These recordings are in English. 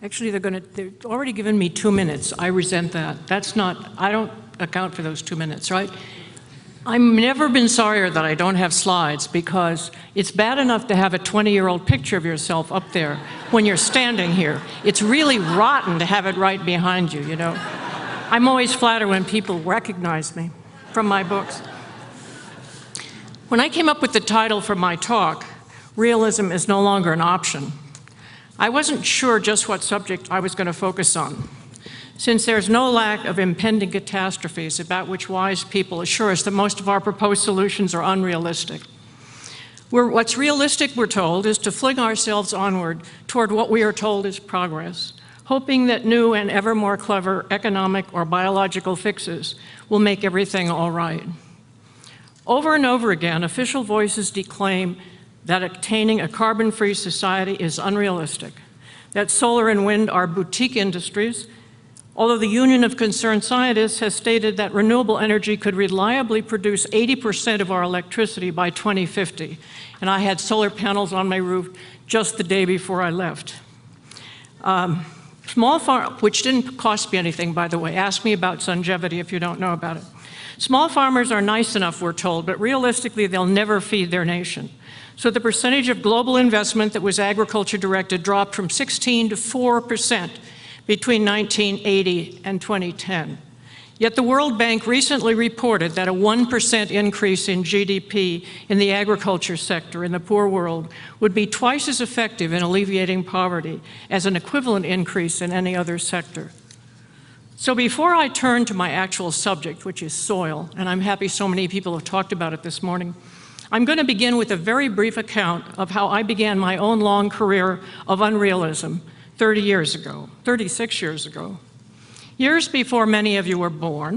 Actually, they've already given me 2 minutes. I resent that. I don't account for those 2 minutes, right? I've never been sorrier that I don't have slides, because it's bad enough to have a 20-year-old picture of yourself up there when you're standing here. It's really rotten to have it right behind you, you know? I'm always flattered when people recognize me from my books. When I came up with the title for my talk, Realism is No Longer an Option, I wasn't sure just what subject I was going to focus on, since there's no lack of impending catastrophes about which wise people assure us that most of our proposed solutions are unrealistic. What's realistic, we're told, is to fling ourselves onward toward what we are told is progress, hoping that new and ever more clever economic or biological fixes will make everything all right. Over and over again, official voices declaim that attaining a carbon-free society is unrealistic, that solar and wind are boutique industries, although the Union of Concerned Scientists has stated that renewable energy could reliably produce 80% of our electricity by 2050. And I had solar panels on my roof just the day before I left. Small farm, which didn't cost me anything, by the way. Ask me about Sungevity if you don't know about it. Small farmers are nice enough, we're told, but realistically, they'll never feed their nation. So the percentage of global investment that was agriculture directed dropped from 16 to 4% between 1980 and 2010. Yet the World Bank recently reported that a 1% increase in GDP in the agriculture sector in the poor world would be twice as effective in alleviating poverty as an equivalent increase in any other sector. So before I turn to my actual subject, which is soil, and I'm happy so many people have talked about it this morning, I'm going to begin with a very brief account of how I began my own long career of unrealism 36 years ago. Years before many of you were born,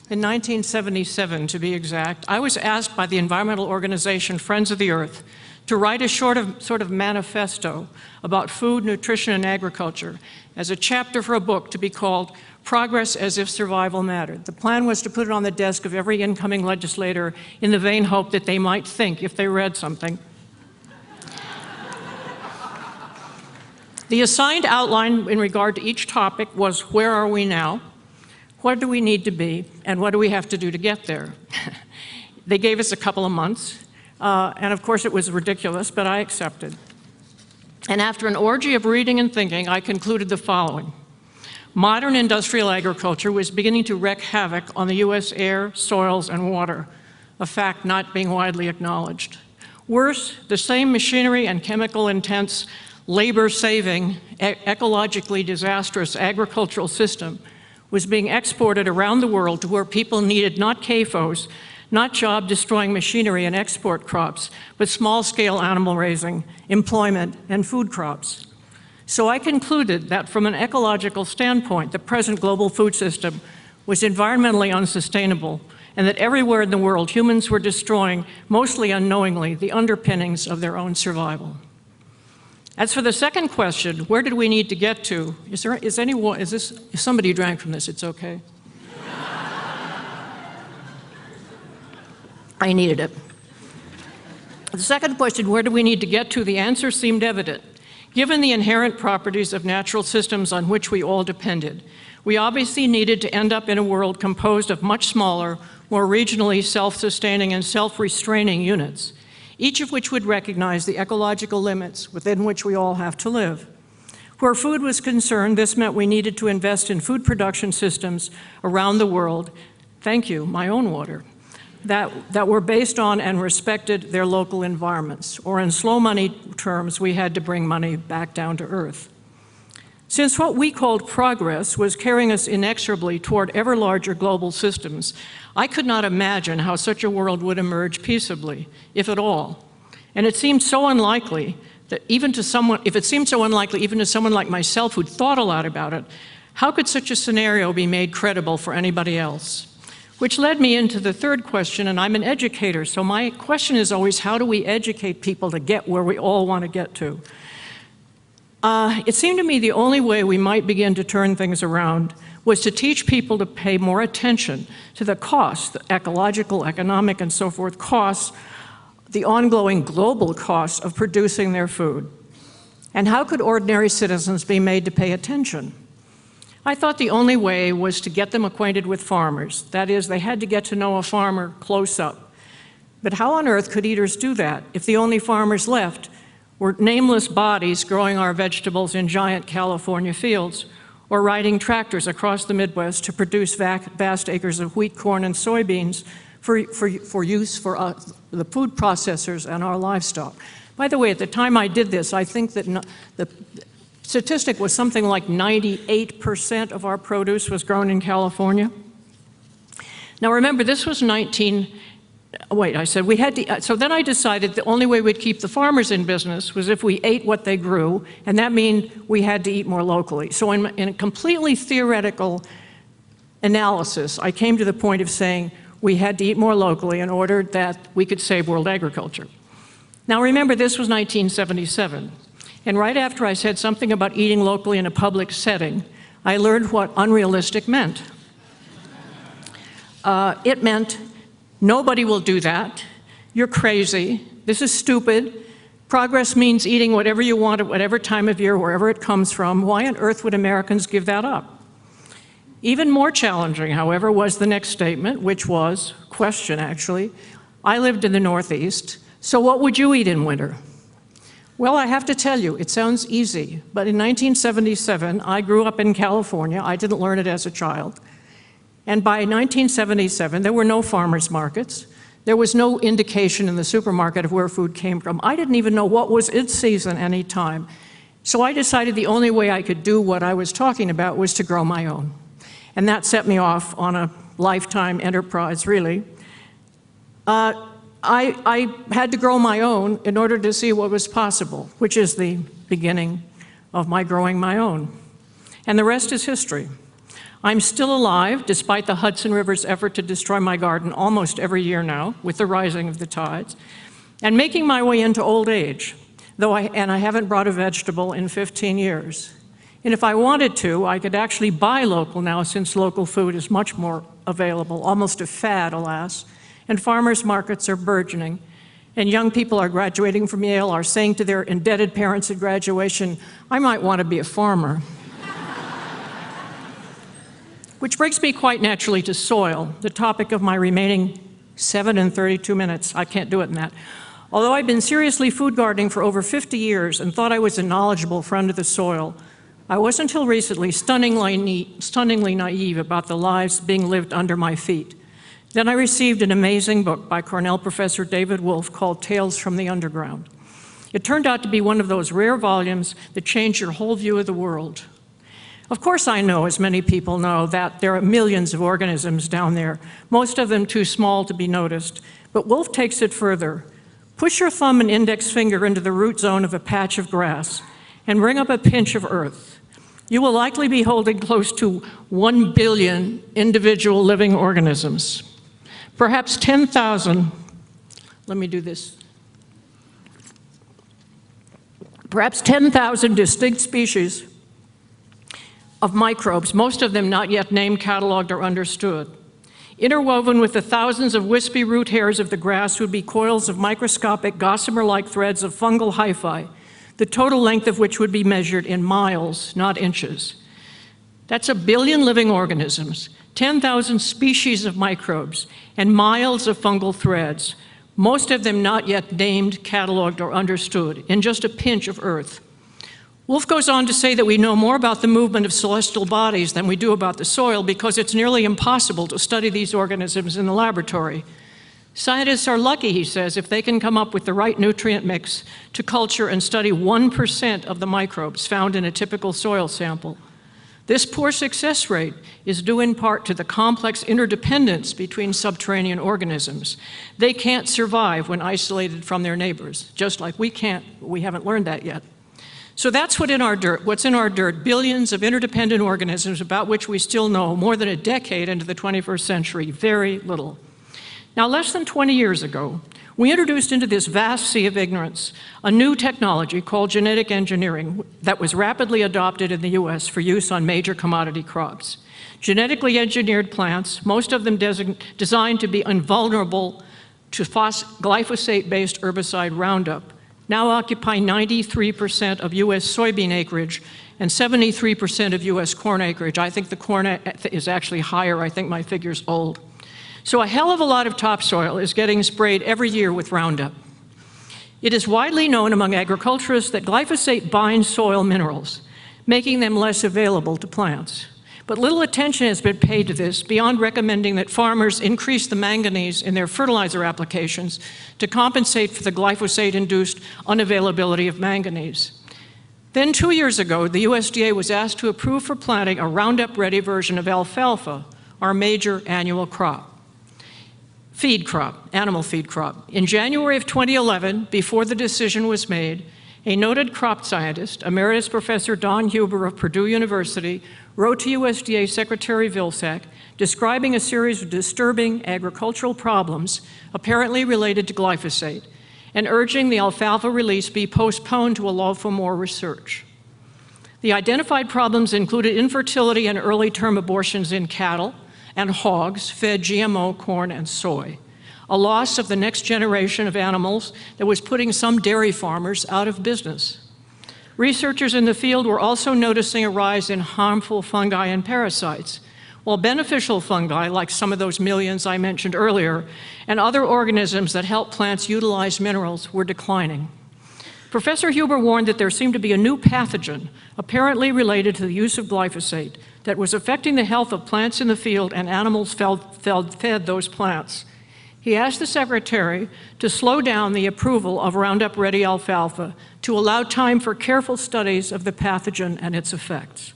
in 1977 to be exact, I was asked by the environmental organization Friends of the Earth to write a sort of manifesto about food, nutrition, and agriculture as a chapter for a book to be called Progress as if Survival Mattered. The plan was to put it on the desk of every incoming legislator in the vain hope that they might think, if they read something. The assigned outline in regard to each topic was, where are we now? What do we need to be? And what do we have to do to get there? They gave us a couple of months, and of course it was ridiculous, but I accepted. And after an orgy of reading and thinking, I concluded the following. Modern industrial agriculture was beginning to wreak havoc on the US air, soils, and water, a fact not being widely acknowledged. Worse, the same machinery and chemical-intense, labor-saving, ecologically disastrous agricultural system was being exported around the world to where people needed not CAFOs, not job-destroying machinery and export crops, but small-scale animal raising, employment, and food crops. So I concluded that from an ecological standpoint, the present global food system was environmentally unsustainable, and that everywhere in the world, humans were destroying, mostly unknowingly, the underpinnings of their own survival. As for the second question, where did we need to get to? If somebody drank from this, it's okay. I needed it. The second question, where do we need to get to? The answer seemed evident. Given the inherent properties of natural systems on which we all depended, we obviously needed to end up in a world composed of much smaller, more regionally self-sustaining and self-restraining units, each of which would recognize the ecological limits within which we all have to live. Where food was concerned, this meant we needed to invest in food production systems around the world, thank you, my own water, that were based on and respected their local environments, or in slow money terms, we had to bring money back down to earth. Since what we called progress was carrying us inexorably toward ever larger global systems, I could not imagine how such a world would emerge peaceably, if at all. And it seemed so unlikely that if it seemed so unlikely even to someone like myself who'd thought a lot about it, how could such a scenario be made credible for anybody else? Which led me into the third question, and I'm an educator, so my question is always, how do we educate people to get where we all want to get to? It seemed to me the only way we might begin to turn things around was to teach people to pay more attention to the costs, the ecological, economic, and so forth costs, the ongoing global costs of producing their food. And how could ordinary citizens be made to pay attention? I thought the only way was to get them acquainted with farmers. That is, they had to get to know a farmer close up. But how on earth could eaters do that if the only farmers left were nameless bodies growing our vegetables in giant California fields, or riding tractors across the Midwest to produce vast acres of wheat, corn, and soybeans for use for the food processors and our livestock? By the way, at the time I did this, I think that the statistic was something like 98% of our produce was grown in California. Now remember, this was so then I decided the only way we'd keep the farmers in business was if we ate what they grew, and that meant we had to eat more locally. So in a completely theoretical analysis, I came to the point of saying we had to eat more locally in order that we could save world agriculture. Now remember, this was 1977, and right after I said something about eating locally in a public setting, I learned what unrealistic meant. It meant, nobody will do that. You're crazy. This is stupid. Progress means eating whatever you want at whatever time of year, wherever it comes from. Why on earth would Americans give that up? Even more challenging, however, was the next statement, which was, question actually, I lived in the Northeast, so what would you eat in winter? Well, I have to tell you, it sounds easy, but in 1977, I grew up in California. I didn't learn it as a child. And by 1977, there were no farmers markets. There was no indication in the supermarket of where food came from. I didn't even know what was its season any time. So I decided the only way I could do what I was talking about was to grow my own. And that set me off on a lifetime enterprise, really. I had to grow my own in order to see what was possible, which is the beginning of my growing my own. And the rest is history. I'm still alive, despite the Hudson River's effort to destroy my garden almost every year now, with the rising of the tides, and making my way into old age, and I haven't brought a vegetable in 15 years. And if I wanted to, I could actually buy local now, since local food is much more available, almost a fad, alas, and farmers markets are burgeoning, and young people are graduating from Yale are saying to their indebted parents at graduation, I might want to be a farmer. Which brings me quite naturally to soil, the topic of my remaining 7 and 32 minutes. I can't do it in that. Although I've been seriously food gardening for over 50 years and thought I was a knowledgeable friend of the soil, I was until recently stunningly naive about the lives being lived under my feet. Then I received an amazing book by Cornell professor David Wolfe called Tales from the Underground. It turned out to be one of those rare volumes that change your whole view of the world. Of course I know, as many people know, that there are millions of organisms down there, most of them too small to be noticed, but Wolfe takes it further. Push your thumb and index finger into the root zone of a patch of grass and bring up a pinch of earth. You will likely be holding close to 1 billion individual living organisms. Perhaps 10,000, let me do this. Perhaps 10,000 distinct species of microbes, most of them not yet named, cataloged, or understood. Interwoven with the thousands of wispy root hairs of the grass would be coils of microscopic gossamer-like threads of fungal hyphae, the total length of which would be measured in miles, not inches. That's 1 billion living organisms, 10,000 species of microbes, and miles of fungal threads, most of them not yet named, cataloged, or understood, in just a pinch of earth. Wolfe goes on to say that we know more about the movement of celestial bodies than we do about the soil because it's nearly impossible to study these organisms in the laboratory. Scientists are lucky, he says, if they can come up with the right nutrient mix to culture and study 1% of the microbes found in a typical soil sample. This poor success rate is due in part to the complex interdependence between subterranean organisms. They can't survive when isolated from their neighbors, just like we can't. We haven't learned that yet. So that's what's in our dirt, billions of interdependent organisms about which we still know more than a decade into the 21st century, very little. Now, less than 20 years ago, we introduced into this vast sea of ignorance a new technology called genetic engineering that was rapidly adopted in the US for use on major commodity crops. Genetically engineered plants, most of them designed to be invulnerable to glyphosate-based herbicide Roundup, now occupy 93% of US soybean acreage and 73% of US corn acreage. I think the corn is actually higher. I think my figure's old. So a hell of a lot of topsoil is getting sprayed every year with Roundup. It is widely known among agriculturists that glyphosate binds soil minerals, making them less available to plants. But little attention has been paid to this beyond recommending that farmers increase the manganese in their fertilizer applications to compensate for the glyphosate-induced unavailability of manganese. Then 2 years ago, the USDA was asked to approve for planting a Roundup Ready version of alfalfa, our major annual crop. Feed crop, animal feed crop. In January of 2011, before the decision was made, a noted crop scientist, Emeritus Professor Don Huber of Purdue University, wrote to USDA Secretary Vilsack describing a series of disturbing agricultural problems apparently related to glyphosate and urging the alfalfa release be postponed to allow for more research. The identified problems included infertility and early-term abortions in cattle and hogs fed GMO corn and soy, a loss of the next generation of animals that was putting some dairy farmers out of business. Researchers in the field were also noticing a rise in harmful fungi and parasites, while beneficial fungi, like some of those millions I mentioned earlier, and other organisms that help plants utilize minerals were declining. Professor Huber warned that there seemed to be a new pathogen, apparently related to the use of glyphosate, that was affecting the health of plants in the field and animals fed those plants. He asked the Secretary to slow down the approval of Roundup Ready alfalfa to allow time for careful studies of the pathogen and its effects.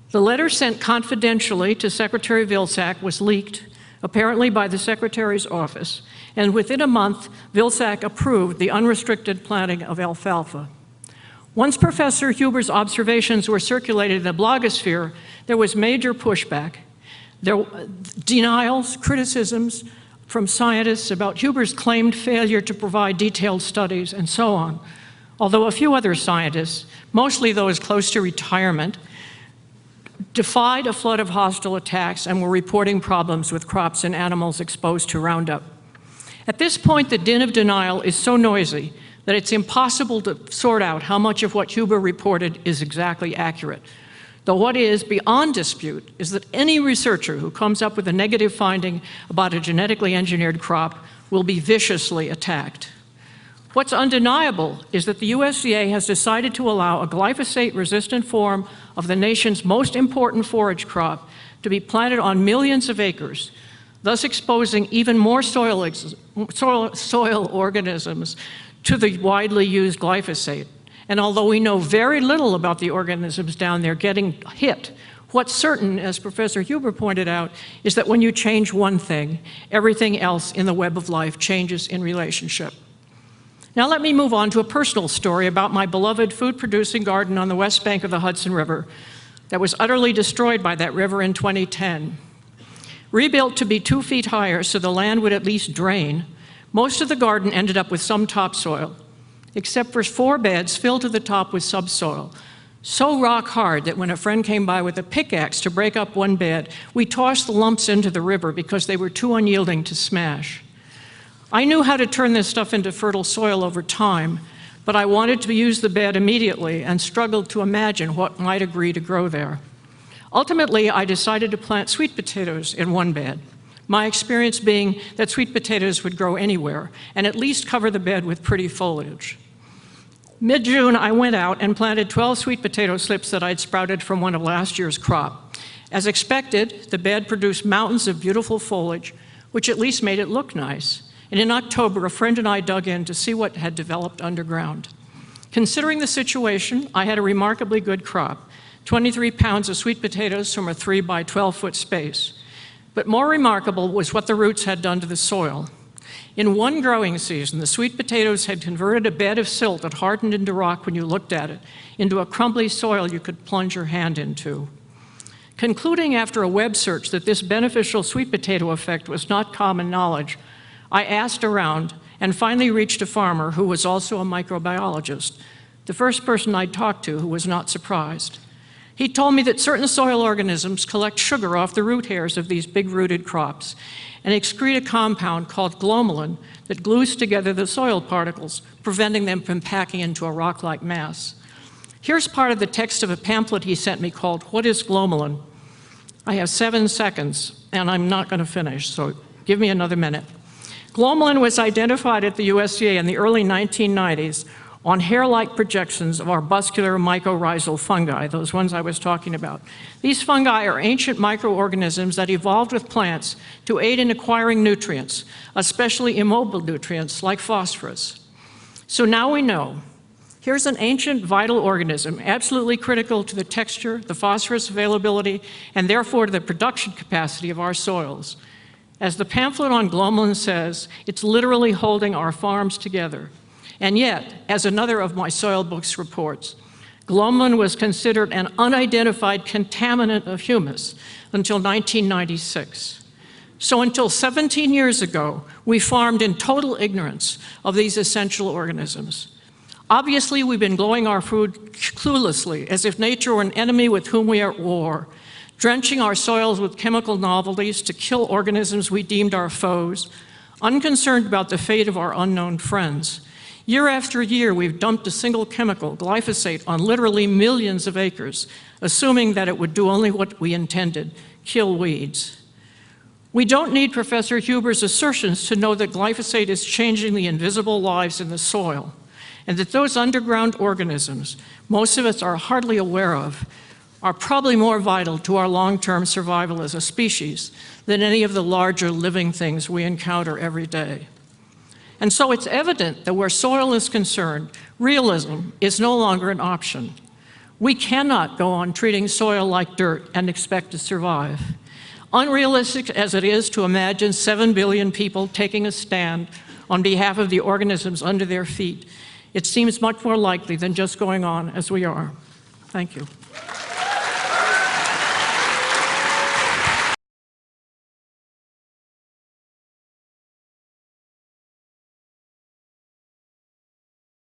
The letter sent confidentially to Secretary Vilsack was leaked, apparently by the Secretary's office, and within a month, Vilsack approved the unrestricted planting of alfalfa. Once Professor Huber's observations were circulated in the blogosphere, there was major pushback. There were denials, criticisms from scientists about Huber's claimed failure to provide detailed studies, and so on. Although a few other scientists, mostly those close to retirement, defied a flood of hostile attacks and were reporting problems with crops and animals exposed to Roundup. At this point, the din of denial is so noisy that it's impossible to sort out how much of what Huber reported is exactly accurate. Though what is beyond dispute is that any researcher who comes up with a negative finding about a genetically engineered crop will be viciously attacked. What's undeniable is that the USDA has decided to allow a glyphosate-resistant form of the nation's most important forage crop to be planted on millions of acres, thus exposing even more soil organisms to the widely used glyphosate. And although we know very little about the organisms down there getting hit, what's certain, as Professor Huber pointed out, is that when you change one thing, everything else in the web of life changes in relationship. Now let me move on to a personal story about my beloved food-producing garden on the west bank of the Hudson River that was utterly destroyed by that river in 2010. Rebuilt to be 2 feet higher so the land would at least drain, most of the garden ended up with some topsoil, except for 4 beds filled to the top with subsoil, so rock hard that when a friend came by with a pickaxe to break up one bed, we tossed the lumps into the river because they were too unyielding to smash. I knew how to turn this stuff into fertile soil over time, but I wanted to use the bed immediately and struggled to imagine what might agree to grow there. Ultimately, I decided to plant sweet potatoes in one bed, my experience being that sweet potatoes would grow anywhere and at least cover the bed with pretty foliage. Mid-June, I went out and planted 12 sweet potato slips that I'd sprouted from one of last year's crop. As expected, the bed produced mountains of beautiful foliage, which at least made it look nice. And in October, a friend and I dug in to see what had developed underground. Considering the situation, I had a remarkably good crop, 23 pounds of sweet potatoes from a 3 by 12 foot space. But more remarkable was what the roots had done to the soil. In one growing season, the sweet potatoes had converted a bed of silt that hardened into rock when you looked at it, into a crumbly soil you could plunge your hand into. Concluding after a web search that this beneficial sweet potato effect was not common knowledge, I asked around and finally reached a farmer who was also a microbiologist, the first person I'd talked to who was not surprised. He told me that certain soil organisms collect sugar off the root hairs of these big-rooted crops and excrete a compound called glomalin that glues together the soil particles, preventing them from packing into a rock-like mass. Here's part of the text of a pamphlet he sent me called "What is Glomalin?" I have 7 seconds, and I'm not going to finish, so give me another minute. Glomalin was identified at the USDA in the early 1990s on hair-like projections of arbuscular mycorrhizal fungi, those ones I was talking about. These fungi are ancient microorganisms that evolved with plants to aid in acquiring nutrients, especially immobile nutrients like phosphorus. So now we know. Here's an ancient vital organism, absolutely critical to the texture, the phosphorus availability, and therefore to the production capacity of our soils. As the pamphlet on glomalin says, it's literally holding our farms together. And yet, as another of my soil books reports, glomalin was considered an unidentified contaminant of humus until 1996. So until 17 years ago, we farmed in total ignorance of these essential organisms. Obviously, we've been growing our food cluelessly, as if nature were an enemy with whom we are at war, drenching our soils with chemical novelties to kill organisms we deemed our foes, unconcerned about the fate of our unknown friends. Year after year, we've dumped a single chemical, glyphosate, on literally millions of acres, assuming that it would do only what we intended, kill weeds. We don't need Professor Huber's assertions to know that glyphosate is changing the invisible lives in the soil, and that those underground organisms, most of us are hardly aware of, are probably more vital to our long-term survival as a species than any of the larger living things we encounter every day. And so it's evident that where soil is concerned, realism is no longer an option. We cannot go on treating soil like dirt and expect to survive. Unrealistic as it is to imagine 7 billion people taking a stand on behalf of the organisms under their feet, it seems much more likely than just going on as we are. Thank you.